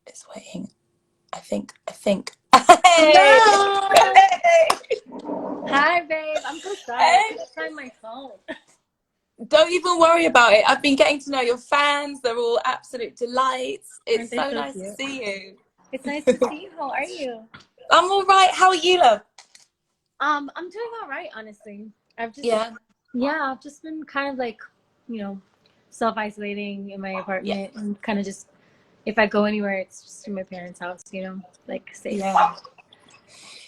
It's waiting. I think. Hey! No! Hey! Hi, babe. I'm so sorry. I Hey! couldn't find my phone. Don't even worry about it. I've been getting to know your fans. They're all absolute delights. Aren't It's they so so nice to cute? see you. It's nice to see you. How are you? I'm all right. How are you, love? I'm doing all right, honestly. I've just, Yeah. yeah, I've just been kind of like, you know, self-isolating in my Yeah. apartment and kind of just, if I go anywhere, it's just to my parents' house, like safe. Yeah.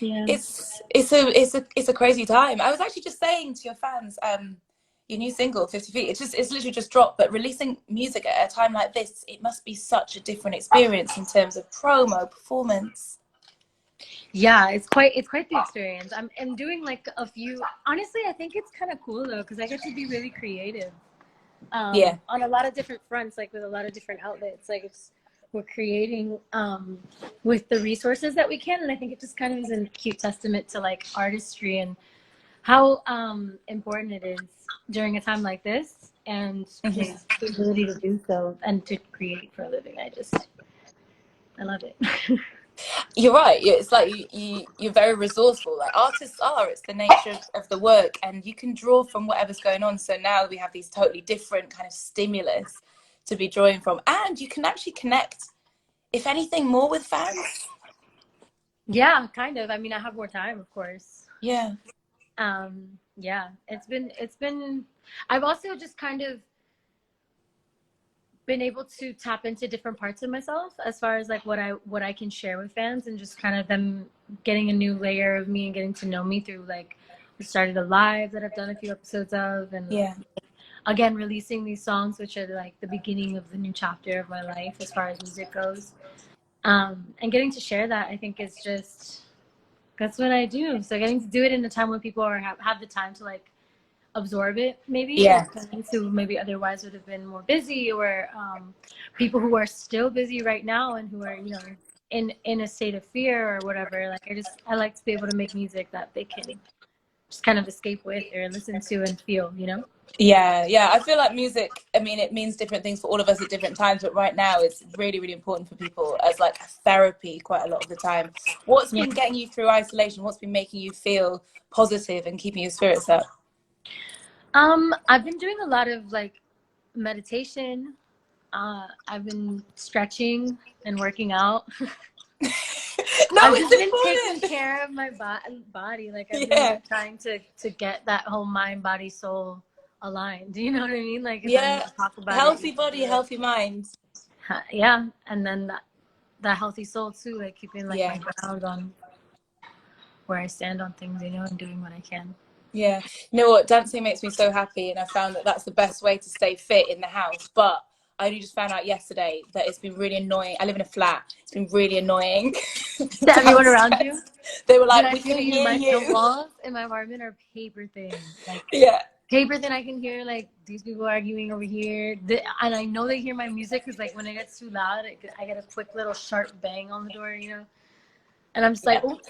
Yeah. It's a crazy time. I was actually just saying to your fans, your new single, 50 Feet, it's literally just dropped, but releasing music at a time like this, it must be such a different experience in terms of promo, performance. Yeah, it's quite the experience. I'm doing like a few. Honestly, I think it's kind of cool though because I get to be really creative Yeah. on a lot of different fronts, like with a lot of different outlets. Like we're creating with the resources that we can, and I think it just kind of is a cute testament to like artistry and how important it is during a time like this, and Mhm. just the ability to do so and to create for a living. I love it. You're right. It's like you're very resourceful. Like artists are. It's the nature of the work, and you can draw from whatever's going on. So now we have these totally different kind of stimulus to be drawing from, and you can actually connect, if anything, more with fans. Yeah, kind of. I mean, I have more time, of course. Yeah. Yeah, it's been I've also just kind of been able to tap into different parts of myself as far as like what I can share with fans, and just kind of them getting a new layer of me and getting to know me through like we started a live that I've done a few episodes of, and Yeah. again releasing these songs which are like the beginning of the new chapter of my life as far as music goes. And getting to share that, I think, is just that's what I do. So getting to do it in a time when people have the time to like absorb it, maybe Yeah. like parents who maybe otherwise would have been more busy, or people who are still busy right now and who are in a state of fear or whatever. Like I like to be able to make music that they can just kind of escape with or listen to and feel. Yeah. I feel like music, I mean, it means different things for all of us at different times, but right now it's really, really important for people as like therapy quite a lot of the time. What's Yeah. been getting you through isolation? What's been making you feel positive and keeping your spirits up? I've been doing a lot of like meditation. I've been stretching and working out. No, I've it's just been taking important. care of my body. Like I've been Yeah. like trying to get that whole mind, body, soul aligned. Do you know what I mean? Like if I'm Yeah. gonna talk about it, you Healthy can body, do it. healthy mind. Yeah, and then that healthy soul too, like keeping like my Yeah. ground on where I stand on things, and doing what I can. Yeah. You know what? Dancing makes me so happy, and I found that that's the best way to stay fit in the house. But I only just found out yesterday that it's been really annoying. I live in a flat. It's been really annoying To everyone around downstairs. you, They were dude, like, I "We feel can you. hear The you." walls in my apartment are paper thin, like Yeah. paper thin. I can hear like these people arguing over here, and I know they hear my music because like when it gets too loud, I get a quick little sharp bang on the door. And I'm just like, Yeah. oh,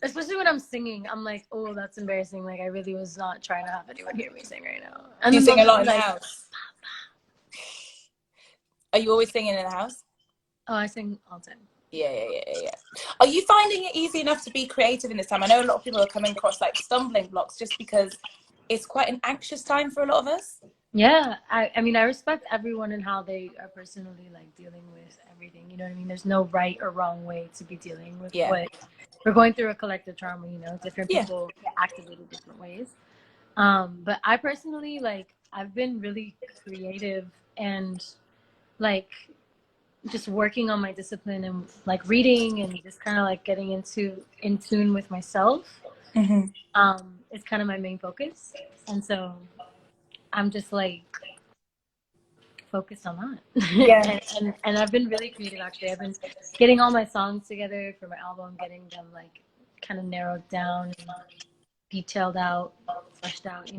especially when I'm singing, I'm like, oh, that's embarrassing. Like I really was not trying to have anyone hear me sing right now. And Do you then sing they'll a just lot be in the like, house? Are you always singing in the house? oh, I sing all the time. Yeah. Are you finding it easy enough to be creative in this time? I know a lot of people are coming across like stumbling blocks just because it's quite an anxious time for a lot of us. Yeah, I mean, I respect everyone and how they are personally like dealing with everything. You know what I mean? There's no right or wrong way to be dealing with Yeah. what we're going through, a collective trauma. Different Yeah. people get activated different ways. But I personally like I've been really creative and like just working on my discipline and like reading and just kind of like getting in tune with myself. Mm-hmm. Is kind of my main focus, and so I'm just like focused on that. Yeah. and I've been really creative actually. I've been getting all my songs together for my album, getting them like kind of narrowed down and detailed out, fleshed out.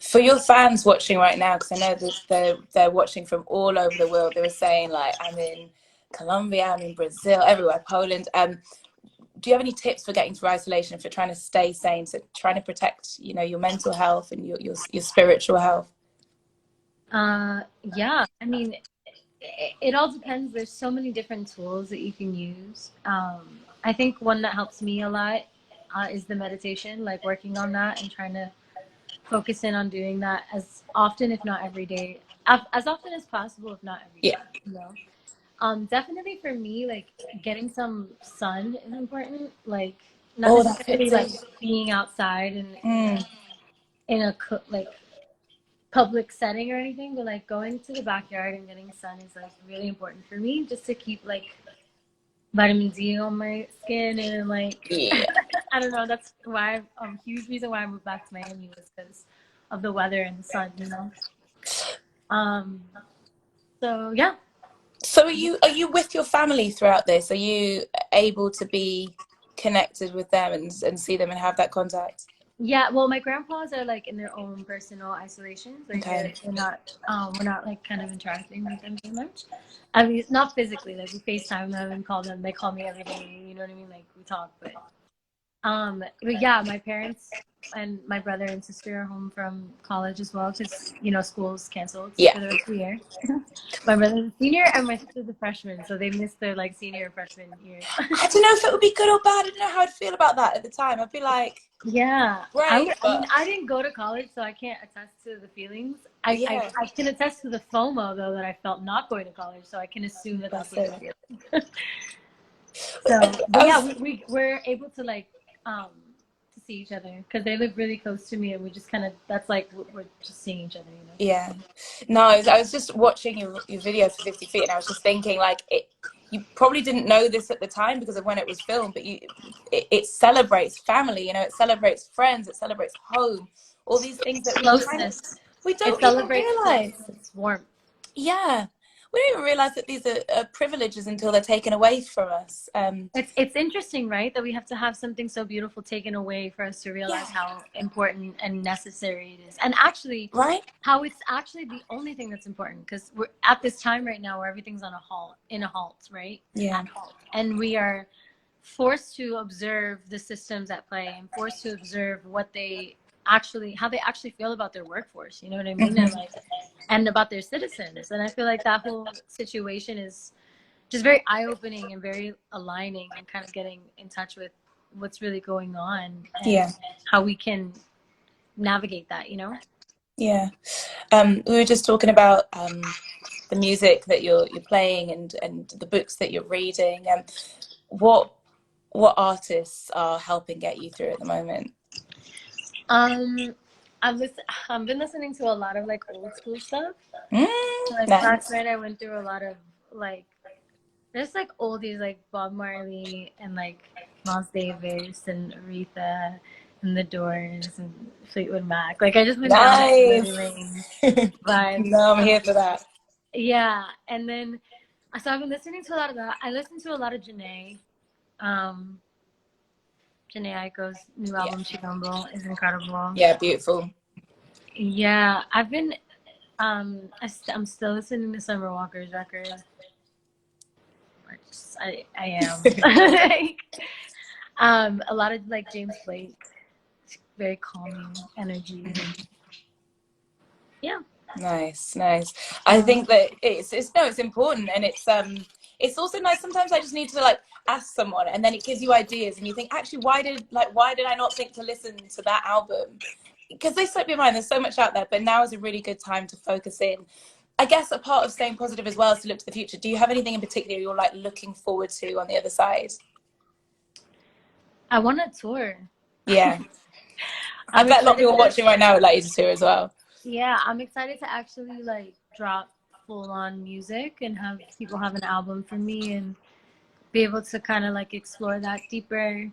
For your fans watching right now, because I know that they're watching from all over the world, they were saying like, I'm in Colombia, I'm in Brazil, everywhere, Poland. Do you have any tips for getting through isolation, for trying to stay sane, so trying to protect, your mental health and your spiritual health? Yeah, I mean, it all depends. There's so many different tools that you can use. I think one that helps me a lot is the meditation, like working on that and trying to focus in on doing that as often, if not every day, as often as possible, if not every Yeah. day, you know. Definitely for me, like getting some sun is important. Like not Oh, that necessarily fits like in. being outside and Mm. like public setting or anything, but like going to the backyard and getting sun is like really important for me, just to keep like vitamin D on my skin and like Yeah. I don't know. That's why huge reason why I moved back to Miami was because of the weather and the sun, you know. Um. So yeah. So are you with your family throughout this? Are you able to be connected with them and see them and have that contact? Yeah, well, my grandpas are like in their own personal isolations. Like Okay. they're not, we're not like kind of interacting with them too much. I mean, not physically. Like we FaceTime them and call them. They call me every day. You know what I mean? Like we talk, but yeah, my parents and my brother and sister are home from college as well because school's canceled Yeah. for the rest of the year. My brother's a senior and my sister's a freshman, so they missed their like senior and freshman years. I don't know if it would be good or bad. I don't know how I'd feel about that at the time. I'd be like, Yeah, great, I mean, but I didn't go to college, so I can't attest to the feelings. yeah, I can attest to the FOMO though that I felt not going to college, so I can assume that that's that's what you're it. feeling. So, I but yeah, was, we're able to like to see each other because they live really close to me, and we just kind of that's like we're just seeing each other, you know. yeah. No, I was just watching your video for 50 Feet, and I was just thinking, like, you probably didn't know this at the time because of when it was filmed, but it celebrates family, it celebrates friends, it celebrates home, all these things that Closeness. we It don't even celebrates realize. closeness, warmth. Yeah, we don't even realize that these are privileges until they're taken away from us. It's interesting, right? That we have to have something so beautiful taken away for us to Yeah, realize how important and necessary it is. And actually, right? how it's actually the only thing that's important because we're at this time right now where everything's on a halt, right? Yeah, At halt. And we are forced to observe the systems at play and forced to observe how they actually feel about their workforce, you know what I mean? And hmm, like, and about their citizens. And I feel like that whole situation is just very eye-opening and very aligning and kind of getting in touch with what's really going on and yeah, how we can navigate that, you know. yeah. We were just talking about the music that you're playing and the books that you're reading. What what artists are helping get you through at the moment? um I've been listening to a lot of like old school stuff. Like last Nice. night I went through a lot of like there's like oldies like Bob Marley and like Miles Davis and Aretha and The Doors and Fleetwood Mac. Like I just been down memory Nice. lane vibes. No, I'm here for that. Yeah, and then so I've been listening to a lot of that. I listened to a lot of Um, Janae Aiko's new Yeah, album Chirombo is incredible. yeah, beautiful. Yeah, I've been I'm still listening to Summer Walker's record. I am. Like, a lot of like James Blake, very calming energy. Yeah. Nice, nice. I think that it's no, it's important, and it's also nice. Sometimes I just need to like ask someone, and then it gives you ideas, and you think, actually, why did I not think to listen to that album? Because they slipped my mind. There's so much out there, but now is a really good time to focus in. I guess a part of staying positive as well is to look to the future. Do you have anything in particular you're like looking forward to on the other side? I want to tour. Yeah, I I'm bet a lot of excited people to watching right now would like you to tour as well. Yeah, I'm excited to actually like drop full on music and have people have an album for me and be able to kind of like explore that deeper,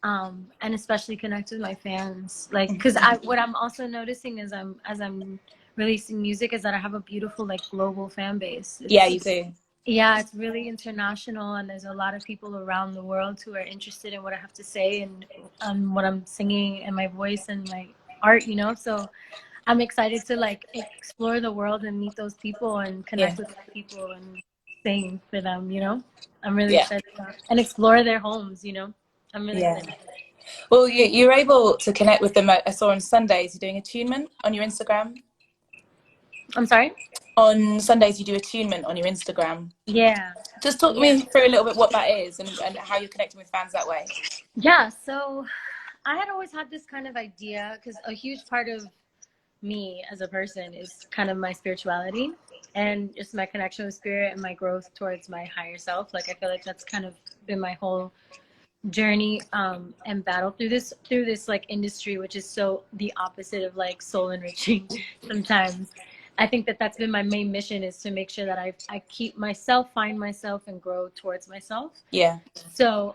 and especially connect with my fans. Like, because I what I'm also noticing is as I'm releasing music is that I have a beautiful like global fan base. Yeah, you do. Yeah, it's really international, and there's a lot of people around the world who are interested in what I have to say and what I'm singing and my voice and my art. You know, so I'm excited to like explore the world and meet those people and Yeah, connect with those people and sing for them, you know? I'm really yeah, excited about and explore their homes, you know? I'm really yeah. excited. Well, you're able to connect with them. I saw on Sundays you're doing attunement on your Instagram. I'm sorry? On Sundays, you do attunement on your Instagram. Yeah. Just talk Yeah. me through a little bit what that is and how you're connecting with fans that way. Yeah. So I had always had this kind of idea because a huge part of me as a person is kind of my spirituality and just my connection with spirit and my growth towards my higher self. Like I feel like that's kind of been my whole journey and battle through this like industry, which is so the opposite of like soul enriching sometimes. I think that that's been my main mission, is to make sure that I keep myself, find myself, and grow towards myself. Yeah. So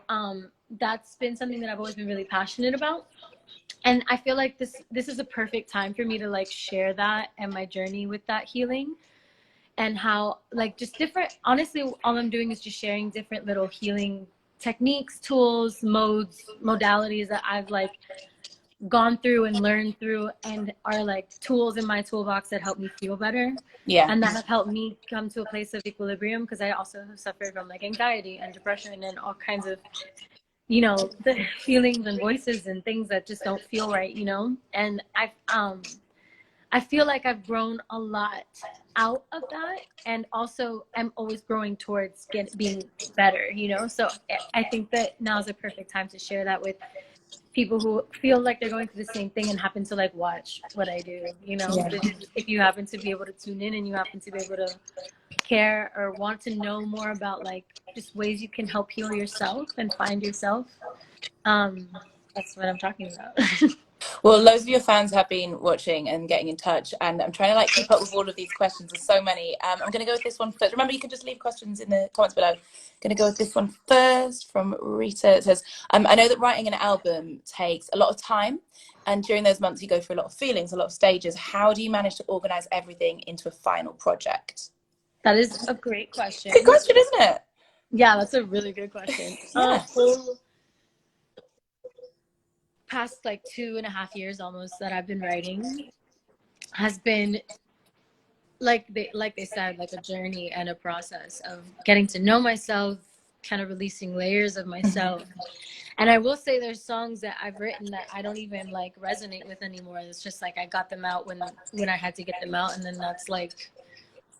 that's been something that I've always been really passionate about, and I feel like this is a perfect time for me to like share that and my journey with that healing, and how like just different, honestly all I'm doing is just sharing different little healing techniques, tools, modes, modalities that I've like gone through and learned through, and are like tools in my toolbox that help me feel better. Yeah. And that have helped me come to a place of equilibrium, because I also have suffered from like anxiety and depression and all kinds of, you know, the feelings and voices and things that just don't feel right, you know. And I feel like I've grown a lot out of that, and also I'm always growing towards being better, you know. So I think that now is a perfect time to share that with people who feel like they're going through the same thing and happen to like watch what I do, you know. Yeah. If you happen to be able to tune in and you happen to be able to care or want to know more about like just ways you can help heal yourself and find yourself, that's what I'm talking about. Well, loads of your fans have been watching and getting in touch, and I'm trying to like keep up with all of these questions. There's so many. I'm going to go with this one first. Remember, you can just leave questions in the comments below. Going to go with this one first from Rita. It says, I know that writing an album takes a lot of time, and during those months you go through a lot of feelings, a lot of stages. How do you manage to organize everything into a final project? That is a great question. Good question, isn't it? Yeah, that's a really good question. Yeah. So past like 2.5 years almost that I've been writing has been like they said, like a journey and a process of getting to know myself, kind of releasing layers of myself. And I will say there's songs that I've written that I don't even like resonate with anymore. It's just like I got them out when I had to get them out, and then that's like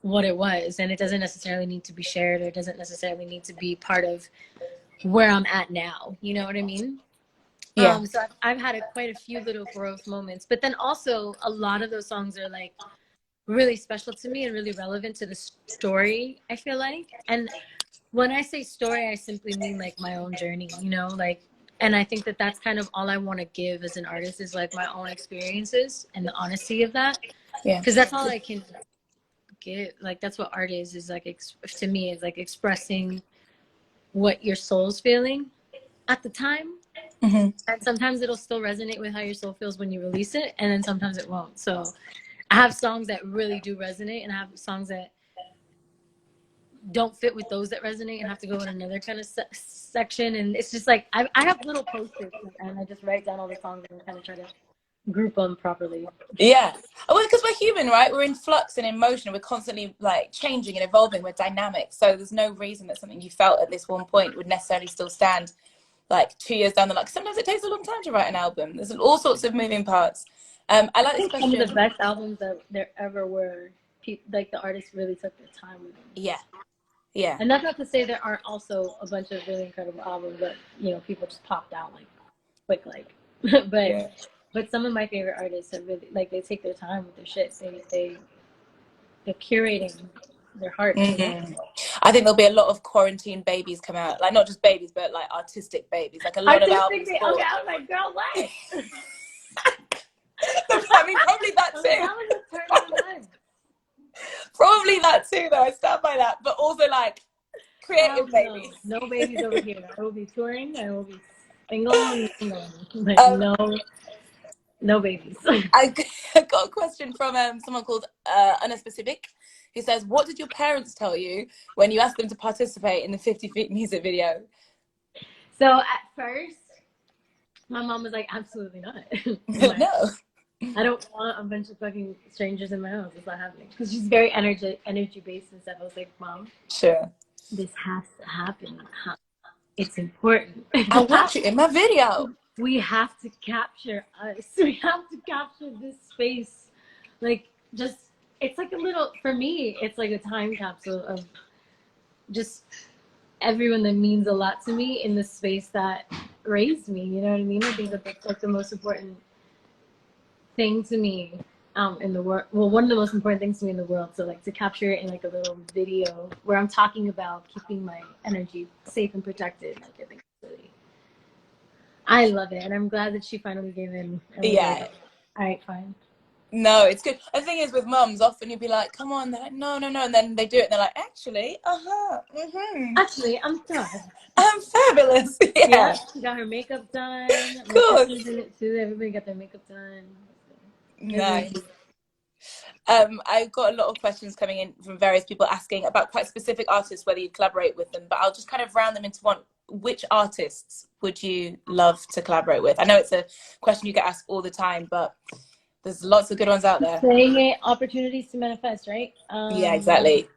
what it was. And it doesn't necessarily need to be shared, or it doesn't necessarily need to be part of where I'm at now. You know what I mean? Yeah. So I've had quite a few little growth moments, but then also a lot of those songs are like really special to me and really relevant to the story, I feel like. And when I say story, I simply mean like my own journey, you know, like, and I think that that's kind of all I want to give as an artist, is like my own experiences and the honesty of that. Yeah. Because that's all I can give. Like, that's what art is like, to me, is like expressing what your soul's feeling at the time. Mm-hmm. And sometimes it'll still resonate with how your soul feels when you release it, and then sometimes it won't. So I have songs that really do resonate, and I have songs that don't fit with those that resonate and have to go in another kind of section. And it's just like I have little post-its, and I just write down all the songs and kind of try to group them properly. Yeah. Well, because we're human, right? We're in flux and in motion. We're constantly like changing and evolving. We're dynamic. So there's no reason that something you felt at this one point would necessarily still stand like 2 years down the line. Sometimes it takes a long time to write an album. There's all sorts of moving parts. I like I this think some question. of the best albums that there ever were, like the artists really took their time with them. Yeah. Yeah. And that's not to say there aren't also a bunch of really incredible albums that, you know, people just popped out like quick, like. but Yeah. but some of my favorite artists have really, like, they take their time with their shit. They're curating their heart, you know? I think there'll be a lot of quarantine babies come out, like not just babies, but like artistic babies, like a lot of albums. Okay, I was like, girl, what? I mean, probably that too. Probably that too, though. I stand by that. But also, like, creative babies. No babies over here. I will be touring. I will be single. Like, no babies. I got a question from someone called Unspecific, who says, "What did your parents tell you when you asked them to participate in the 50 Feet music video?" So at first, my mom was like, "Absolutely not. Like, no. I don't want a bunch of fucking strangers in my house. It's not happening." Because she's very energy based and stuff. I was like, "Mom, Sure. this has to happen. It's important. I want you in my video. We have to capture us. We have to capture this space. Like, just it's like a little, for me, it's like a time capsule of just everyone that means a lot to me in the space that raised me. You know what I mean? I think that that's like the most important thing to me in the world. Well, one of the most important things to me in the world. So like to capture it in like a little video where I'm talking about keeping my energy safe and protected. Like I think it's really, I love it, and I'm glad that she finally gave in and was like, Yeah. all right, fine. No, it's good. The thing is with mums, often you'd be like, come on, they're like, no, no, no. And then they do it and they're like, actually, mm-hmm. Actually, I'm done. I'm fabulous. Yeah, Yeah, she got her makeup done. of My course. sister did it too. Everybody got their makeup done. It was really Nice. cute. I've got a lot of questions coming in from various people asking about quite specific artists, whether you collaborate with them, but I'll just kind of round them into one. Which artists would you love to collaborate with? I know it's a question you get asked all the time, but there's lots of good ones out there. Saying it, opportunities to manifest, right? Yeah, exactly.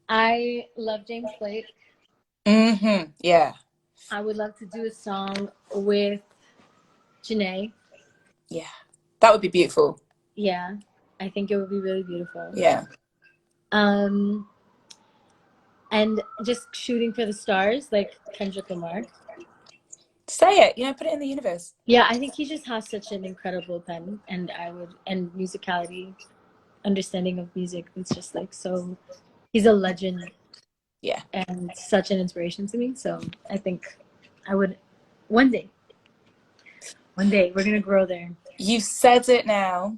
I love James Blake. Mm-hmm. Yeah. I would love to do a song with Janae. Yeah. That would be beautiful. Yeah, I think it would be really beautiful. Yeah. Um, and just shooting for the stars, like Kendrick Lamar. Say it, put it in the universe. Yeah, I think he just has such an incredible pen, and and musicality, understanding of music. It's just like so. He's a legend. Yeah. And such an inspiration to me. So I think I would one day we're gonna grow there. You've said it now.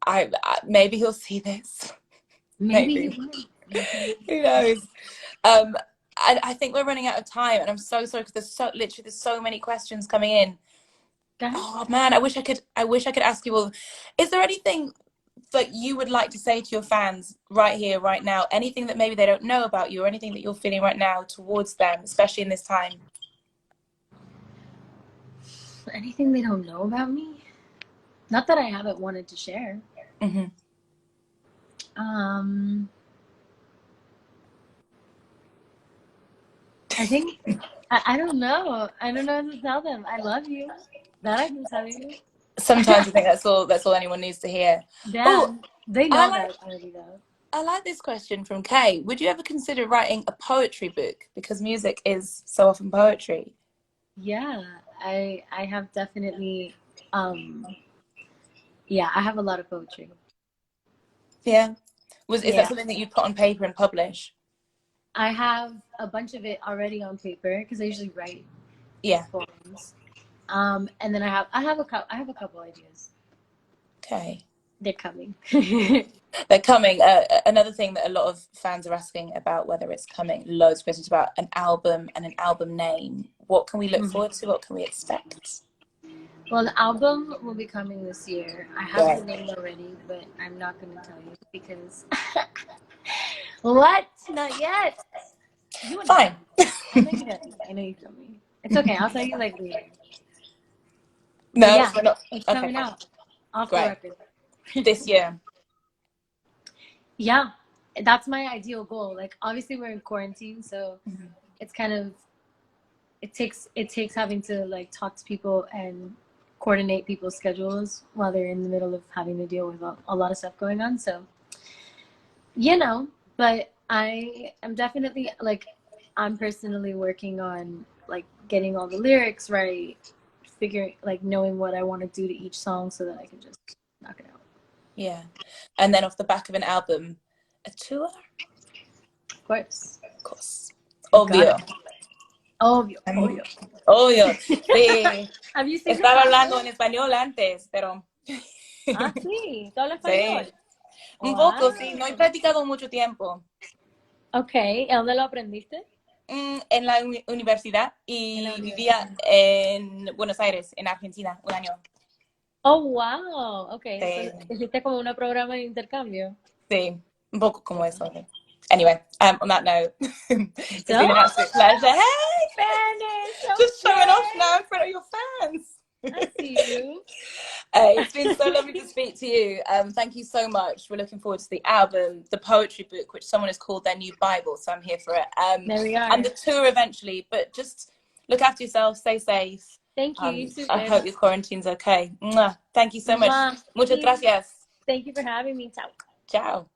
I maybe he'll see this. Maybe he will. Who knows? I think we're running out of time, and I'm so sorry because there's so many questions coming in. Oh man, I wish I could ask you all. Is there anything that you would like to say to your fans right here, right now? Anything that maybe they don't know about you, or anything that you're feeling right now towards them, especially in this time? Anything they don't know about me? Not that I haven't wanted to share. Mm-hmm. I think I don't know. I don't know what to tell them. I love you. That I can tell you. Sometimes I think that's all anyone needs to hear. Yeah, Oh, they know that already though. I like this question from Kay. Would you ever consider writing a poetry book? Because music is so often poetry. Yeah, I have definitely yeah, I have a lot of poetry. Yeah. Is that Yeah. something that you put on paper and publish? I have a bunch of it already on paper because I usually write poems. And then I have a couple ideas. Okay. They're coming. They're coming. Another thing that a lot of fans are asking about, whether it's coming, loads of questions about an album and an album name. What can we look forward to? What can we expect? Well, the album will be coming this year. I have the name already, but I'm not going to tell you because what? Not yet. Fine. I know you feel me. It's okay. I'll tell you like later. No, yeah, we're not. it's coming out off the record this year. Yeah, that's my ideal goal. Like obviously we're in quarantine, so it's kind of it takes having to like talk to people and coordinate people's schedules while they're in the middle of having to deal with a lot of stuff going on. So but I am definitely like I'm personally working on like getting all the lyrics right, figuring like knowing what I want to do to each song so that I can just knock it out. Yeah. And then off the back of an album, a tour? Of course. Of course. Obvio. Obvio. Sí. Have you seen Estaba hablando en español antes, pero... Ah, sí. ¿Tú hablas español? Sí. Un poco, sí. No he practicado mucho tiempo. Ok. ¿Y dónde lo aprendiste? En la universidad y vivía en Buenos Aires, en Argentina, un año. Oh, wow. Ok. Sí. ¿Hiciste como un programa de intercambio? Sí, un poco como eso. Anyway, on that note, it's been an absolute pleasure. Hey, Spanish, just showing off now in front of your fans. I see you. It's been so lovely to speak to you. Thank you so much. We're looking forward to the album, the poetry book, which someone has called their new Bible, so I'm here for it. There we are. And the tour eventually, but just look after yourself, stay safe. Thank you. You too, I hope your quarantine's okay. Thank you so much. Muchas gracias. Thank you for having me. Ciao. Ciao.